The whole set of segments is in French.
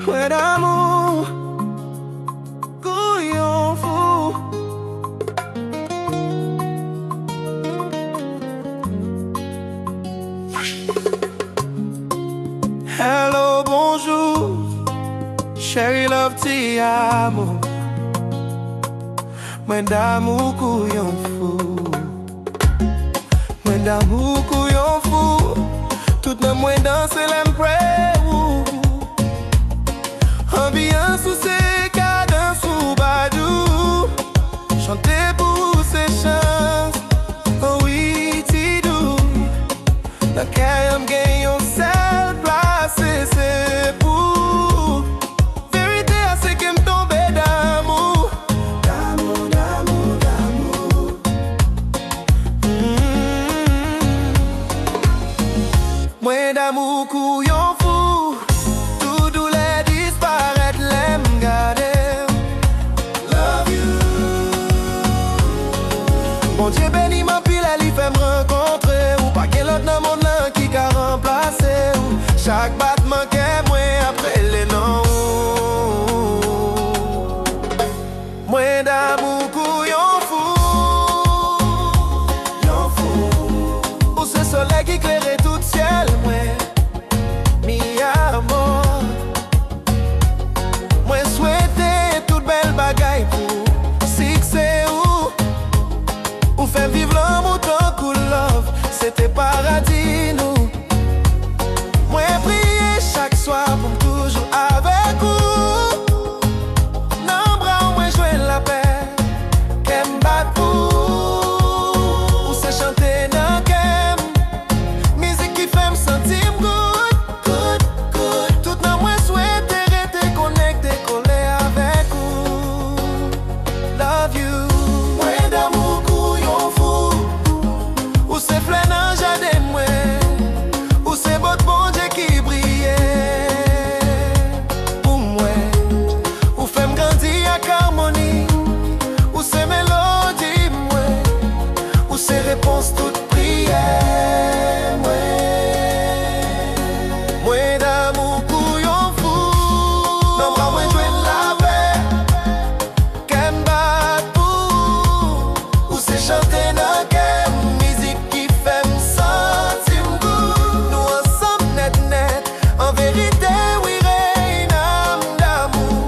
Ouais d'amour, couillon fou. Hello, bonjour, chérie love ti amo. Moi d'amour, couillon fou. Moi d'amour, couillon fou. Tout le monde danse l'empré. Ambiance ou c'est cadence ou badou. Chanter pour ces chances. Oh oui, tidou. La carrière gagne au sel placé, c'est pour. Vérité, c'est que me tombe d'amour. D'amour, d'amour, d'amour. Moi d'amour, couillon fou. Tout douleur disparaître, l'aime garder. Love you. Mon Dieu béni ma pile, elle y fait me rencontrer. Ou pas quel autre dans mon monde qui a remplacé. Chaque battement qu'est moi après les noms. Moi d'amour couillon fou. Yon fou. Pour ce soleil qui éclairait tout le ciel. Moi, mi amour. Moi souhaiter toute belle bagaille pour succès ou faire vivre l'amour tant cool love. C'était paradis nous. Moi prier chaque soir pour toujours avec vous. Non bras moi jouer la paix. Qu'aime battre pour se chanter dans qu'aime. Musique qui fait me sentir good, good, good. Tout dans moi souhaiter rester connecté, collé avec vous. Love you. Moi d'amour couillon fou. Ou c'est flânant jardin moi. Ou c'est votre bon Dieu qui brillait. Pour moi. Ou fait me grandir avec harmonie. Ou c'est mélodie moi. Ou c'est réponse toute prière moi. Moi d'amour couillon fou. Non pas moi jouer la paix. Qu'aime battre pour. Ou c'est chanter dans qu'aime. Musique qui fait me sentir good. Nous ensemble net net. En vérité oui reine âme d'amour.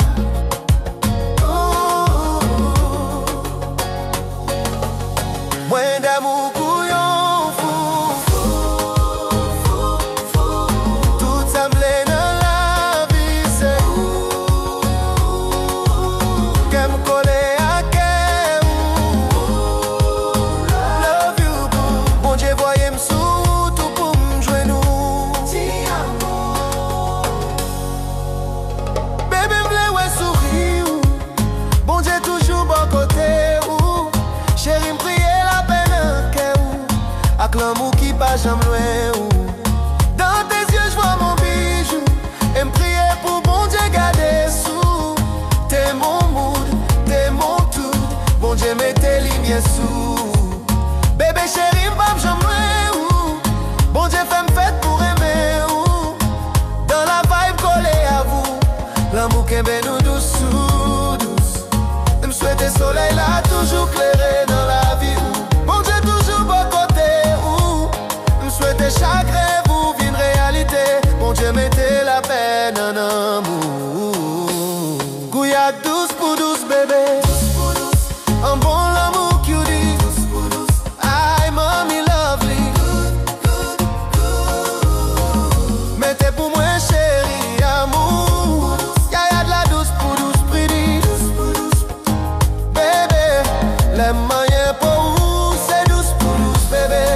Moi d'amour couillon fou. Tout semblé dans la vie c'est qu'aime coller à qu'aime. Love you boo. Bon Dieu voyez me sous tout pour me jouer nous. Bébé m'vle ouais sourire. Bon Dieu toujours bon côté ou. Chérie m'prier la peine en qu'est ou. Avec l'amour qui pas jamais loin ou. Dans tes yeux j'vois mon bijou. Et m'prier pour bon Dieu garder sous. T'es mon mood, t'es mon tout. Bon Dieu mets tes lignes sous. Bébé chérie m'pap jamais loin ou. Bon Dieu fait m'fête pour aimer ou. Dans la vibe collée à vous. L'amour qui est nous douce sous douce. Me souhaiter soleil là toujours clairé dans la vie ou. Bon Dieu toujours bon côté ou. Me souhaiter chaque rêve ou vie une réalité. Bon Dieu mettez la peine en amour. Gouillade douce pour douce bébé. Un bon l'amour qui dit. I mommy lovely. Mettez pour moi chérie amour. Y'a de la douce pour douce pretty. Bébé, l'aime moyen pour vous, c'est douce pour douce bébé.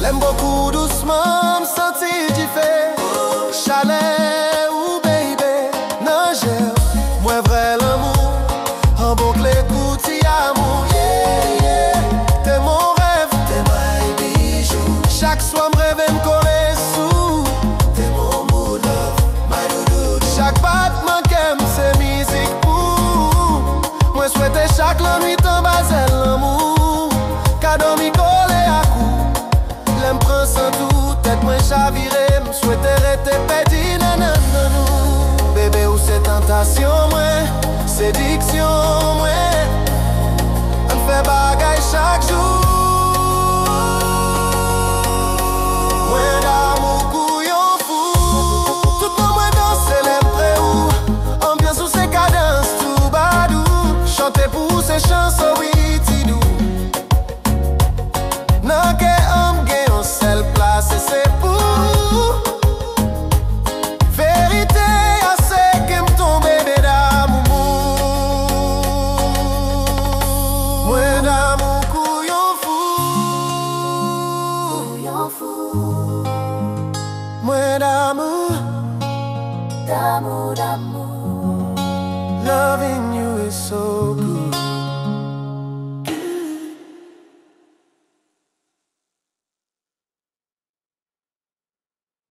L'aime beaucoup doucement, me sentir différent. Chalet ou baby, non j'aime. Moi vrai l'amour, en boucle écoute amour. Yeah, yeah, t'es mon rêve, t'es my bijou. Chaque soir me rêve et me coller sous. T'es mon mood love, my doudou. Chaque battement qu'aime c'est musique pour. Moi souhaiter chaque la nuit en bas l'amour. Cadeau mi collé à coup. L'aime prend souhaiter rester pédi nan nan nan nou. Bébé ou c'est tentation moi, séduction moi. On fait bagay chaque jour. Moi d'amour couillon fou. Tout le monde danse les pré ou ambiance ou c'est cadence tout badou. Chanter pour ces chansons.